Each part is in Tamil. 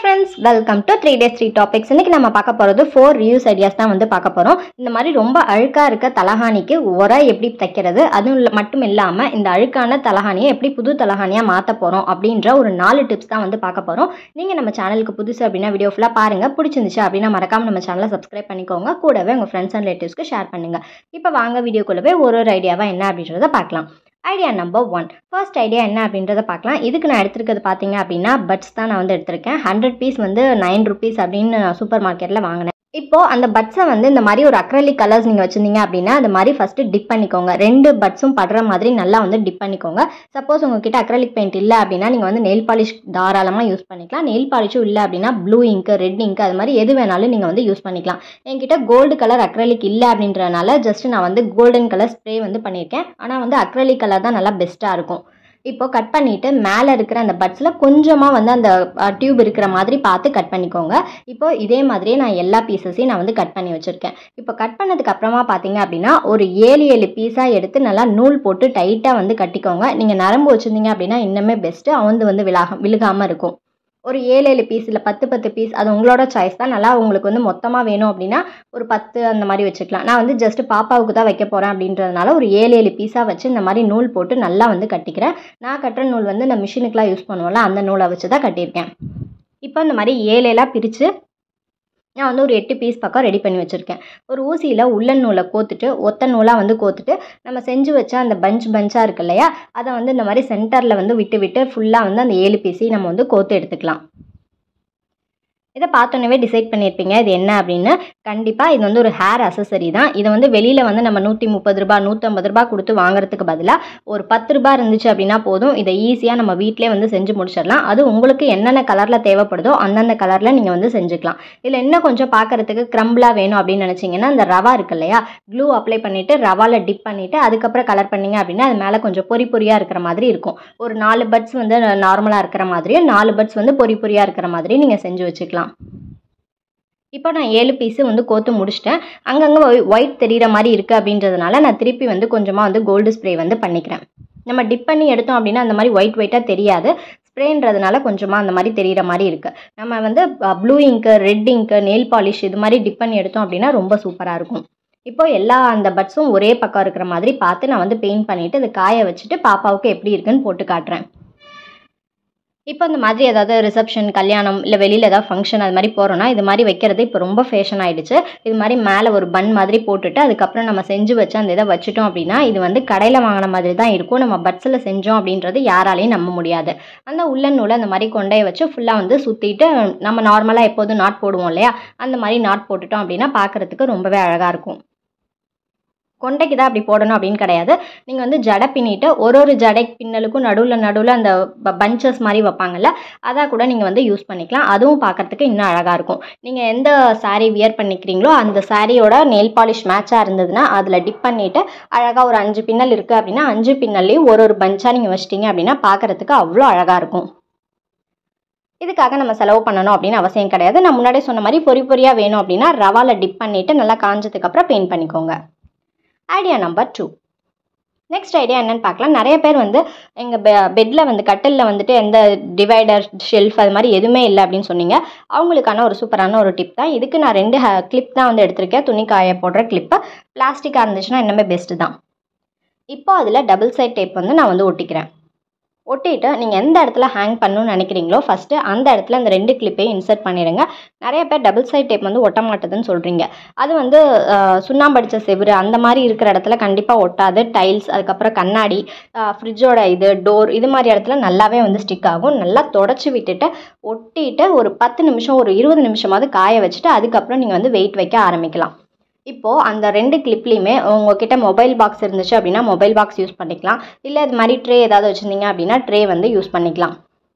friends, welcome to 3 days 3 topics. இன்னைக்கு நம்ம பார்க்க போறது 4 reuse ideas தான் வந்து பார்க்க போறோம். இந்த மாதிரி ரொம்ப அழுக்கா இருக்க தலகாணிக்கு உரை எப்படி தைக்கிறது, அது மட்டும் இல்லாம இந்த அழுக்கான தலகாணியை எப்படி புது தலகாணியா மாத்த போறோம் அப்படின்ற ஒரு 4 டிப்ஸ் தான் வந்து பார்க்க போறோம். நீங்க நம்ம சேனலுக்கு புதுசு அப்படின்னா வீடியோ ஃபுல்லா பாருங்க. பிடிச்சிருந்துச்சு அப்படின்னா மறக்காம நம்ம சேனலை சப்ஸ்கிரைப் பண்ணிக்கோங்க. கூடவே உங்க ஃப்ரெண்ட்ஸ் அண்ட் ரிலேட்டிவ்ஸ்க்கு ஷேர் பண்ணுங்க. இப்போ வாங்க வீடியோக்குள்ளவே ஒரு ஐடியாவா என்ன அப்படின்றத பார்க்கலாம். Idea number 1. ஃபர்ஸ்ட் ஐடியா என்ன அப்படின்றத பார்க்கலாம். இதுக்கு நான் எடுத்துருக்கிறது பார்த்தீங்க அப்படின்னா பட்ஸ் தான் நான் வந்து எடுத்திருக்கேன். 100 பீஸ் வந்து 9 rupees அப்படின்னு சூப்பர் மார்க்கெட்டில் வாங்கினேன். இப்போ அந்த பட்ஸை வந்து இந்த மாதிரி ஒரு அக்ரலிக் கலர்ஸ் நீங்கள் வச்சுருந்தீங்க அப்படின்னா அது மாதிரி ஃபஸ்ட்டு டிப் பண்ணிக்கோங்க. 2 பட்ஸும் படுற மாதிரி நல்லா வந்து டிப் பண்ணிக்கோங்க. சப்போஸ் உங்ககிட்ட அக்ரலிக் பெயிண்ட் இல்லை அப்படின்னா நீங்கள் வந்து நெயில் பாலிஷ் தாராளமாக யூஸ் பண்ணிக்கலாம். நெயில் பாலிஷும் இல்லை அப்படின்னா ப்ளூ இங்கு, ரெட் இங்கு, அது மாதிரி எது வேணாலும் நீங்கள் வந்து யூஸ் பண்ணிக்கலாம். என்கிட்ட கோல்டு கலர் அக்ரலிக் இல்லை அப்படின்றனால ஜஸ்ட் நான் வந்து கோல்டன் கலர் ஸ்ப்ரே வந்து பண்ணியிருக்கேன். ஆனால் வந்து அக்ரலிக் கலர் தான் நல்லா பெஸ்ட்டாக இருக்கும். இப்போ கட் பண்ணிவிட்டு மேலே இருக்கிற அந்த பட்ஸில் கொஞ்சமாக வந்து அந்த டியூப் இருக்கிற மாதிரி பார்த்து கட் பண்ணிக்கோங்க. இப்போ இதே மாதிரியே நான் எல்லா பீசஸையும் நான் வந்து கட் பண்ணி வச்சுருக்கேன். இப்போ கட் பண்ணதுக்கு அப்புறமா பார்த்தீங்க அப்படின்னா ஒரு 7 பீஸாக எடுத்து நல்லா நூல் போட்டு டைட்டாக வந்து கட்டிக்கோங்க. நீங்கள் நரம்பு வச்சுருந்தீங்க அப்படின்னா இன்னுமே பெஸ்ட்டு, வந்து விழுகாமல் இருக்கும். ஒரு 7 பீஸ் இல்லை 10 பீஸ், அது உங்களோட சாய்ஸ் தான். நல்லா உங்களுக்கு வந்து மொத்தமாக வேணும் அப்படின்னா ஒரு 10 அந்த மாதிரி வச்சுக்கலாம். நான் வந்து ஜஸ்ட் பாப்பாவுக்கு தான் வைக்க போகிறேன் அப்படின்றதுனால ஒரு 7 பீஸாக வச்சு இந்த மாதிரி நூல் போட்டு நல்லா வந்து கட்டிக்கிறேன். நான் கட்டுற நூல் வந்து இந்த மிஷினுக்குலாம் யூஸ் பண்ணுவோம்ல, அந்த நூலை வச்சு தான் கட்டியிருக்கேன். இப்போ இந்த மாதிரி 7 பிரித்து நான் வந்து ஒரு 8 பீஸ் பக்கம் ரெடி பண்ணி வச்சுருக்கேன். ஒரு ஊசியில் உள்ளன் நூலை கோத்துட்டு ஒத்த நூலாக வந்து கோத்துட்டு நம்ம செஞ்சு வச்ச அந்த பஞ்சாக இருக்கு இல்லையா, அதை வந்து இந்த மாதிரி சென்டரில் வந்து விட்டு ஃபுல்லாக வந்து அந்த 7 பீஸையும் நம்ம வந்து கோத்து எடுத்துக்கலாம். இதை பார்த்தோன்னே டிசைட் பண்ணியிருப்பீங்க இது என்ன அப்படின்னு. கண்டிப்பாக இது வந்து ஒரு ஹேர் அசசரி தான். இதை வந்து வெளியில் வந்து நம்ம 130 ரூபா 150 ரூபா கொடுத்து வாங்குறதுக்கு பதிலாக ஒரு 10 ரூபா இருந்துச்சு அப்படின்னா போதும். இதை ஈஸியாக நம்ம வீட்டிலே வந்து செஞ்சு முடிச்சிடலாம். அது உங்களுக்கு என்னென்ன கலரில் தேவைப்படுதோ அந்தந்த கலரில் நீங்கள் வந்து செஞ்சுக்கலாம். இதில் இன்னும் கொஞ்சம் பார்க்குறதுக்கு க்ரம்பிளாக வேணும் அப்படின்னு நினச்சிங்கன்னா அந்த ரவா இருக்கு இல்லையா, க்ளூ அப்ளை பண்ணிவிட்டு ரவாவில் டிப் பண்ணிவிட்டு அதுக்கப்புறம் கலர் பண்ணிங்க அப்படின்னா அது மேலே கொஞ்சம் பொறியாக இருக்கிற மாதிரி இருக்கும். ஒரு 4 பட்ஸ் வந்து நார்மலாக இருக்கிற மாதிரியும் 4 பட்ஸ் வந்து பொறியாக இருக்கிற மாதிரி நீங்கள் செஞ்சு வச்சுக்கலாம். இப்போ நான் 7 பீஸு வந்து கோத்து முடிச்சிட்டேன். அங்கங்கே ஒயிட் தெரிகிற மாதிரி இருக்குது அப்படின்றதுனால நான் திருப்பி வந்து கொஞ்சமாக வந்து கோல்டு ஸ்ப்ரே வந்து பண்ணிக்கிறேன். நம்ம டிப் பண்ணி எடுத்தோம் அப்படின்னா அந்த மாதிரி ஒயிட்டாக தெரியாது. ஸ்ப்ரேன்றதுனால கொஞ்சமாக அந்த மாதிரி தெரிகிற மாதிரி இருக்குது. நம்ம வந்து ப்ளூ இங்கு, ரெட் இங்கு, நெயில் பாலிஷ் இது மாதிரி டிப் பண்ணி எடுத்தோம் அப்படின்னா ரொம்ப சூப்பராக இருக்கும். இப்போ எல்லா அந்த பட்ஸும் ஒரே பக்கம் இருக்கிற மாதிரி பார்த்து நான் வந்து பெயிண்ட் பண்ணிவிட்டு அதை காய வச்சுட்டு பாப்பாவுக்கு எப்படி இருக்குன்னு போட்டு காட்டுறேன். இப்போ இந்த மாதிரி ஏதாவது ரிசப்ஷன், கல்யாணம் இல்லை வெளியில் ஏதாவது ஃபங்க்ஷன் அது மாதிரி போகிறோன்னா இது மாதிரி வைக்கிறது இப்போ ரொம்ப ஃபேஷன் ஆகிடுச்சு. இது மாதிரி மேலே ஒரு பன் மாதிரி போட்டுட்டு அதுக்கப்புறம் நம்ம செஞ்சு வச்சு அந்த இதை வச்சுட்டோம் அப்படின்னா இது வந்து கடையில் வாங்கின மாதிரி தான் இருக்கும். நம்ம பட்ஸில் செஞ்சோம் அப்படின்றது யாராலையும் நம்ப முடியாது. அந்த உள்ளன் நூலை அந்த மாதிரி கொண்டைய வச்சு ஃபுல்லாக வந்து சுற்றிட்டு நம்ம நார்மலாக எப்போதும் நாட் போடுவோம் இல்லையா, அந்த மாதிரி நாட் போட்டுட்டோம் அப்படின்னா பார்க்குறதுக்கு ரொம்பவே அழகாக இருக்கும். கொண்டைக்கு தான் அப்படி போடணும் அப்படின்னு கிடையாது. நீங்கள் வந்து ஜடை பின்னிட்டு ஒரு ஜடை பின்னலுக்கும் நடுவில் அந்த பஞ்சஸ் மாதிரி வைப்பாங்கல்ல, அதாக கூட நீங்கள் வந்து யூஸ் பண்ணிக்கலாம். அதுவும் பார்க்குறதுக்கு இன்னும் அழகாக இருக்கும். நீங்கள் எந்த சாரீ வியர் பண்ணிக்கிறீங்களோ அந்த சாரியோட நெயில் பாலிஷ் மேட்சாக இருந்ததுன்னா அதில் டிப் பண்ணிவிட்டு அழகாக ஒரு 5 பின்னல் இருக்குது அப்படின்னா 5 பின்னல்லையும் ஒரு பஞ்சாக நீங்கள் வச்சிட்டிங்க அப்படின்னா பார்க்குறதுக்கு அவ்வளோ அழகாக இருக்கும். இதுக்காக நம்ம செலவு பண்ணணும் அப்படின்னு அவசியம் கிடையாது. நான் முன்னாடியே சொன்ன மாதிரி பொறியாக வேணும் அப்படின்னா ரவாவில் டிப் பண்ணிவிட்டு நல்லா காஞ்சதுக்கப்புறம் பெயிண்ட் பண்ணிக்கோங்க. Idea number 2. நெக்ஸ்ட் ஐடியா என்னன்னு பார்க்கலாம். நிறைய பேர் வந்து எங்கள் பெட்டில் வந்து கட்டிலில் வந்துட்டு எந்த டிவைடர், ஷெல்ஃப் அது மாதிரி எதுவுமே இல்லை அப்படின்னு சொன்னீங்க. அவங்களுக்கான ஒரு சூப்பரான ஒரு டிப் தான். இதுக்கு நான் 2 கிளிப் தான் வந்து எடுத்திருக்கேன். துணி காய போடுற கிளிப்பு. பிளாஸ்டிக்காக இருந்துச்சுன்னா இன்னுமே பெஸ்ட்டு தான். இப்போ அதில் டபுள் சைட் டேப் வந்து நான் வந்து ஒட்டிக்கிறேன். ஒட்டிட்டு நீங்கள் எந்த இடத்துல ஹேங் பண்ணணும்னு நினைக்கிறீங்களோ ஃபஸ்ட்டு அந்த இடத்துல அந்த 2 கிளிப்பையும் இன்சர்ட் பண்ணிடுங்க. நிறைய பேர் டபுள் சைட் டேப் வந்து ஒட்ட மாட்டேதுன்னு சொல்கிறீங்க. அது வந்து சுண்ணாம்படிச்ச செவுரு அந்த மாதிரி இருக்கிற இடத்துல கண்டிப்பாக ஒட்டாது. டைல்ஸ், அதுக்கப்புறம் கண்ணாடி, ஃப்ரிட்ஜோட டோர் இது மாதிரி இடத்துல நல்லாவே வந்து ஸ்டிக் ஆகும். நல்லா தொடச்சி விட்டுட்டு ஒட்டிட்டு ஒரு 10 நிமிஷம் ஒரு 20 நிமிஷமாவது காய வச்சுட்டு அதுக்கப்புறம் நீங்கள் வந்து வெயிட் வைக்க ஆரம்பிக்கலாம். இப்போது அந்த 2 கிளிப்லேயுமே உங்ககிட்ட மொபைல் பாக்ஸ் இருந்துச்சு அப்படின்னா மொபைல் பாக்ஸ் யூஸ் பண்ணிக்கலாம். இல்லை இது மாதிரி ட்ரே ஏதாவது வச்சுருந்தீங்க அப்படின்னா ட்ரே வந்து யூஸ் பண்ணிக்கலாம்.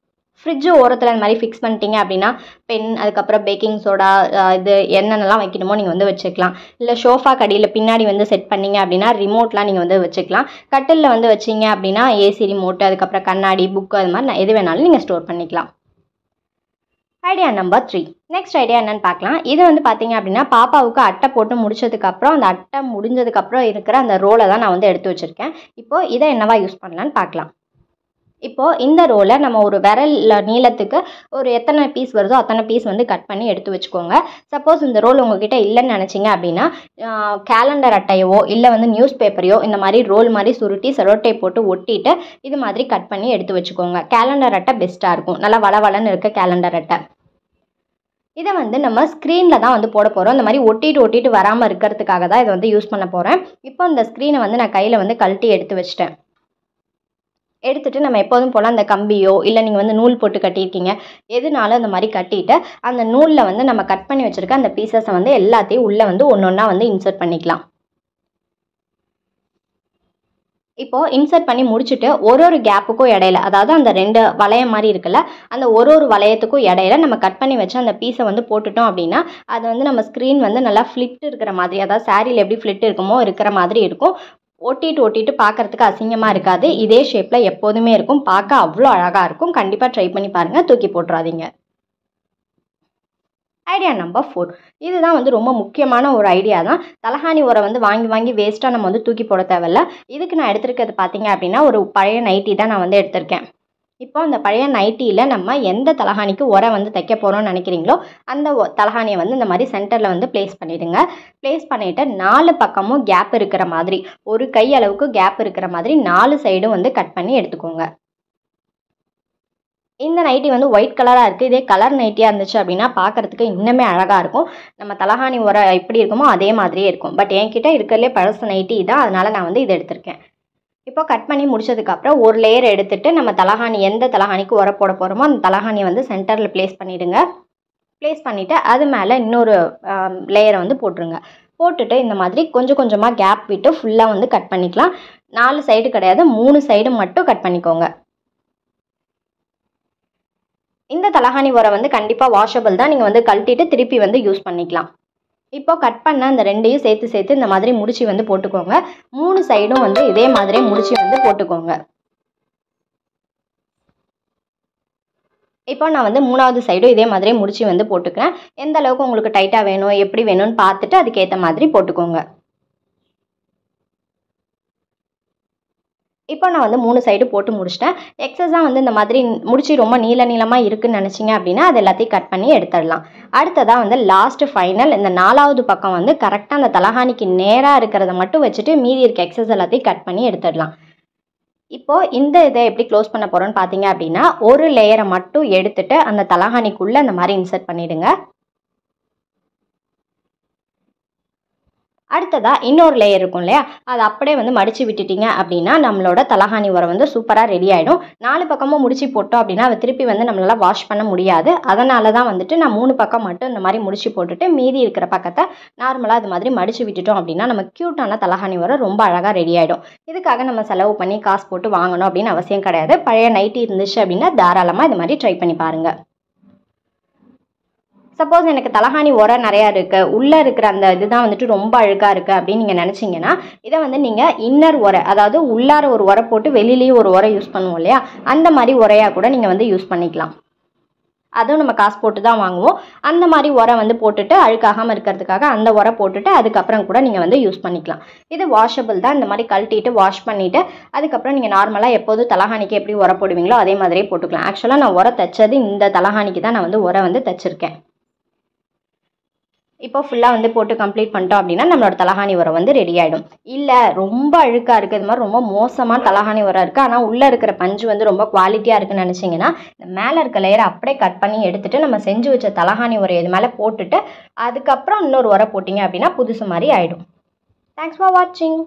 ஃப்ரிட்ஜு ஓரத்தில் இந்த மாதிரி ஃபிக்ஸ் பண்ணிட்டீங்க அப்படின்னா பென், அதுக்கப்புறம் பேக்கிங் சோடா, இது என்னென்னலாம் வைக்கணுமோ நீங்கள் வந்து வச்சுக்கலாம். இல்லை ஷோஃபா கடியில் பின்னாடி வந்து செட் பண்ணிங்க அப்படின்னா ரிமோட்லாம் நீங்கள் வந்து வச்சுக்கலாம். கட்டிலில் வந்து வச்சிங்க அப்படின்னா ஏசி ரிமோட்டு, அதுக்கப்புறம் கண்ணாடி, புக்கு அது மாதிரி எது வேணாலும் நீங்கள் ஸ்டோர் பண்ணிக்கலாம். Idea number 3. நெக்ஸ்ட் ஐடியா என்னன்னு பார்க்கலாம். இது வந்து பார்த்தீங்க அப்படின்னா பாப்பாவுக்கு அட்டை போட்டு முடிச்சதுக்கப்புறம் அந்த அட்டை முடிஞ்சதுக்கப்புறம் இருக்கிற அந்த ரோலை தான் நான் வந்து எடுத்து வச்சுருக்கேன். இப்போது இதை என்னவா யூஸ் பண்ணலான்னு பார்க்கலாம். இப்போது இந்த ரோலை நம்ம ஒரு விரல் நீளத்துக்கு ஒரு எத்தனை பீஸ் வருதோ அத்தனை பீஸ் வந்து கட் பண்ணி எடுத்து வச்சுக்கோங்க. சப்போஸ் இந்த ரோல் உங்ககிட்ட இல்லைன்னு நினச்சிங்க அப்படின்னா கேலண்டர் அட்டையவோ இல்லை வந்து நியூஸ் பேப்பரையோ இந்த மாதிரி ரோல் மாதிரி சுருட்டி செலோட்டை போட்டு ஒட்டிட்டு இது மாதிரி கட் பண்ணி எடுத்து வச்சுக்கோங்க. கேலண்டர் அட்டை பெஸ்ட்டாக இருக்கும், நல்லா வளவளன்னு இருக்க கேலண்டர் அட்டை. இதை வந்து நம்ம ஸ்க்ரீனில் தான் வந்து போட போகிறோம். இந்த மாதிரி ஒட்டிட்டு வராமல் இருக்கிறதுக்காக தான் இதை வந்து யூஸ் பண்ண போகிறேன். இப்போ இந்த ஸ்க்ரீனை வந்து நான் கையில் வந்து கழட்டி எடுத்து வச்சிட்டேன். எடுத்துகிட்டு நம்ம எப்போதும் போல் அந்த கம்பியோ இல்லை நீங்கள் வந்து நூல் போட்டு கட்டியிருக்கீங்க எதுனாலும் அந்த மாதிரி கட்டிட்டு அந்த நூலில் வந்து நம்ம கட் பண்ணி வச்சுருக்க அந்த பீசஸை வந்து எல்லாத்தையும் உள்ளே வந்து ஒன்று ஒன்றா வந்து இன்சர்ட் பண்ணிக்கலாம். இப்போது இன்சர்ட் பண்ணி முடிச்சுட்டு ஒரு கேப்புக்கும் இடையில, அதாவது அந்த 2 வளையம் மாதிரி இருக்குல்ல, அந்த ஒரு வளையத்துக்கும் இடையில நம்ம கட் பண்ணி வச்சு அந்த பீஸை வந்து போட்டுட்டோம் அப்படின்னா அது வந்து நம்ம ஸ்க்ரீன் வந்து நல்லா ஃப்ளிட் இருக்கிற மாதிரி, அதாவது சாரியில் எப்படி ஃப்ளிட் இருக்குமோ இருக்கிற மாதிரி இருக்கும். ஒட்டிட்டு பார்க்குறதுக்கு அசிங்கமாக இருக்காது. இதே ஷேப்பில் எப்போதுமே இருக்கும். பார்க்க அவ்வளோ அழகாக இருக்கும். கண்டிப்பாக ட்ரை பண்ணி பாருங்கள், தூக்கி போட்டுறாதீங்க. ஐடியா நம்பர் 4, இதுதான் வந்து ரொம்ப முக்கியமான ஒரு ஐடியா தான். தலகாணி உரை வந்து வாங்கி வேஸ்ட்டாக நம்ம வந்து தூக்கி போட தேவையில்ல. இதுக்கு நான் எடுத்துருக்கிறது பார்த்தீங்க அப்படின்னா ஒரு பழைய நைட்டி தான் நான் வந்து எடுத்திருக்கேன். இப்போ அந்த பழைய நைட்டியில் நம்ம எந்த தலகாணிக்கு உரை வந்து தைக்க போகிறோம்னு நினைக்கிறீங்களோ அந்த தலகாணியை வந்து இந்த மாதிரி சென்டரில் வந்து ப்ளேஸ் பண்ணிவிடுங்க. ப்ளேஸ் பண்ணிவிட்டு 4 பக்கமும் கேப் இருக்கிற மாதிரி, ஒரு கை அளவுக்கு கேப் இருக்கிற மாதிரி 4 சைடும் வந்து கட் பண்ணி எடுத்துக்கோங்க. இந்த நைட்டி வந்து ஒயிட் கலராக இருக்குது. இதே கலர் நைட்டியாக இருந்துச்சு அப்படின்னா பார்க்குறதுக்கு இன்னுமே அழகாக இருக்கும். நம்ம தலகாணி உரை எப்படி இருக்குமோ அதே மாதிரியே இருக்கும். பட் என்கிட்ட இருக்கிறதுலே பழசு நைட்டி இதான், அதனால் நான் வந்து இதை எடுத்திருக்கேன். இப்போ கட் பண்ணி முடிச்சதுக்கப்புறம் ஒரு லேயர் எடுத்துகிட்டு நம்ம தலகாணி எந்த தலகாணிக்கு உரை போட போகிறோமோ அந்த தலகாணியை வந்து சென்டரில் ப்ளேஸ் பண்ணிவிடுங்க. ப்ளேஸ் பண்ணிவிட்டு அது மேலே இன்னொரு லேயரை வந்து போட்டுருங்க. போட்டுட்டு இந்த மாதிரி கொஞ்சம் கொஞ்சமாக கேப் விட்டு ஃபுல்லாக வந்து கட் பண்ணிக்கலாம். 4 சைடு கிடையாது, 3 சைடு மட்டும் கட் பண்ணிக்கோங்க. இந்த தலகாணி உரை வந்து கண்டிப்பாக வாஷபிள் தான். நீங்கள் வந்து கழட்டிட்டு திருப்பி வந்து யூஸ் பண்ணிக்கலாம். இப்போ கட் பண்ண அந்த 2ஐயும் சேர்த்து இந்த மாதிரி முடிச்சு வந்து போட்டுக்கோங்க. 3 சைடும் வந்து இதே மாதிரி முடிச்சு வந்து போட்டுக்கோங்க. இப்போ நான் வந்து 3வது சைடும் இதே மாதிரி முடிச்சு வந்து போட்டுக்கிறேன். எந்த அளவுக்கு உங்களுக்கு டைட்டாக வேணும் எப்படி வேணும்னு பார்த்துட்டு அதுக்கேற்ற மாதிரி போட்டுக்கோங்க. இப்போ நான் வந்து 3 சைடு போட்டு முடிச்சிட்டேன். எக்ஸஸாக வந்து இந்த மாதிரி முடிச்சு ரொம்ப நீளமாக இருக்குன்னு நினச்சிங்க அப்படின்னா அது எல்லாத்தையும் கட் பண்ணி எடுத்துடலாம். அடுத்ததாக வந்து லாஸ்ட் ஃபைனல் இந்த 4வது பக்கம் வந்து கரெக்டாக அந்த தலகாணிக்கு நேராக இருக்கிறத மட்டும் வச்சுட்டு மீதி இருக்க எக்ஸஸ் எல்லாத்தையும் கட் பண்ணி எடுத்துடலாம். இப்போது இந்த இதை எப்படி க்ளோஸ் பண்ண போகிறோன்னு பார்த்தீங்க அப்படின்னா ஒரு லேயரை மட்டும் எடுத்துட்டு அந்த தலகாணிக்குள்ளே அந்த மாதிரி இன்சர்ட் பண்ணிவிடுங்க. அடுத்ததாக இன்னொரு லேயர் இருக்கும் இல்லையா, அது அப்படியே வந்து மடித்து விட்டுட்டிங்க அப்படின்னா நம்மளோட தலகாணி உரை வந்து சூப்பராக ரெடி ஆகிடும். 4 பக்கமும் முடிச்சு போட்டோம் அப்படின்னா அதை திருப்பி வந்து நம்மளால் வாஷ் பண்ண முடியாது. அதனால தான் வந்துட்டு நான் 3 பக்கம் மட்டும் இந்த மாதிரி முடிச்சு போட்டுட்டு மீதி இருக்கிற பக்கத்தை நார்மலாக அது மாதிரி மடித்து விட்டுட்டோம் அப்படின்னா நம்ம க்யூட்டான தலகாணி உரை ரொம்ப அழகாக ரெடி ஆகிடும். இதுக்காக நம்ம செலவு பண்ணி காசு போட்டு வாங்கணும் அப்படின்னு அவசியம் கிடையாது. பழைய நைட்டி இருந்துச்சு அப்படின்னா தாராளமாக இது மாதிரி ட்ரை பண்ணி பாருங்கள். சப்போஸ் எனக்கு தலகாணி உரை நிறையா இருக்குது, உள்ளே இருக்கிற அந்த இதுதான் வந்துட்டு ரொம்ப அழுக்காக இருக்குது அப்படின்னு நீங்கள் நினச்சிங்கன்னா இதை வந்து நீங்கள் இன்னர் உரை, அதாவது உள்ளார ஒரு உரை போட்டு வெளியிலேயும் ஒரு உரை யூஸ் பண்ணுவோம் இல்லையா, அந்த மாதிரி உரையாக கூட நீங்கள் வந்து யூஸ் பண்ணிக்கலாம். அதுவும் நம்ம காசு போட்டு தான் வாங்குவோம். அந்த மாதிரி உரை வந்து போட்டுட்டு அழுக்காகாமல் இருக்கிறதுக்காக அந்த உரை போட்டுட்டு அதுக்கப்புறம் கூட நீங்கள் வந்து யூஸ் பண்ணிக்கலாம். இது வாஷபிள் தான். இந்த மாதிரி கழட்டிட்டு வாஷ் பண்ணிவிட்டு அதுக்கப்புறம் நீங்கள் நார்மலாக எப்போதும் தலகாணிக்கு எப்படி உரை போடுவீங்களோ அதே மாதிரியே போட்டுக்கலாம். ஆக்சுவலாக நான் உரை தைச்சது இந்த தலகாணிக்கு தான் நான் வந்து உரை வந்து தைச்சிருக்கேன். இப்போ ஃபுல்லாக வந்து போட்டு கம்ப்ளீட் பண்ணிட்டோம் அப்படின்னா நம்மளோட தலகாணி உரை வந்து ரெடி ஆகிடும். இல்லை ரொம்ப அழுக்காக இருக்குது, இது மாதிரி ரொம்ப மோசமாக தலகாணி உரை இருக்குது, ஆனால் உள்ளே இருக்கிற பஞ்சு வந்து ரொம்ப குவாலிட்டியாக இருக்குன்னு நினச்சிங்கன்னா இந்த மேலே இருக்க லேயரை அப்படியே கட் பண்ணி எடுத்துகிட்டு நம்ம செஞ்சு வச்ச தலகாணி உரை இது மேலே போட்டுட்டு அதுக்கப்புறம் இன்னொரு உரை போட்டிங்க அப்படின்னா புதுசு மாதிரி ஆகிடும். தேங்க்ஸ் ஃபார் வாட்சிங்.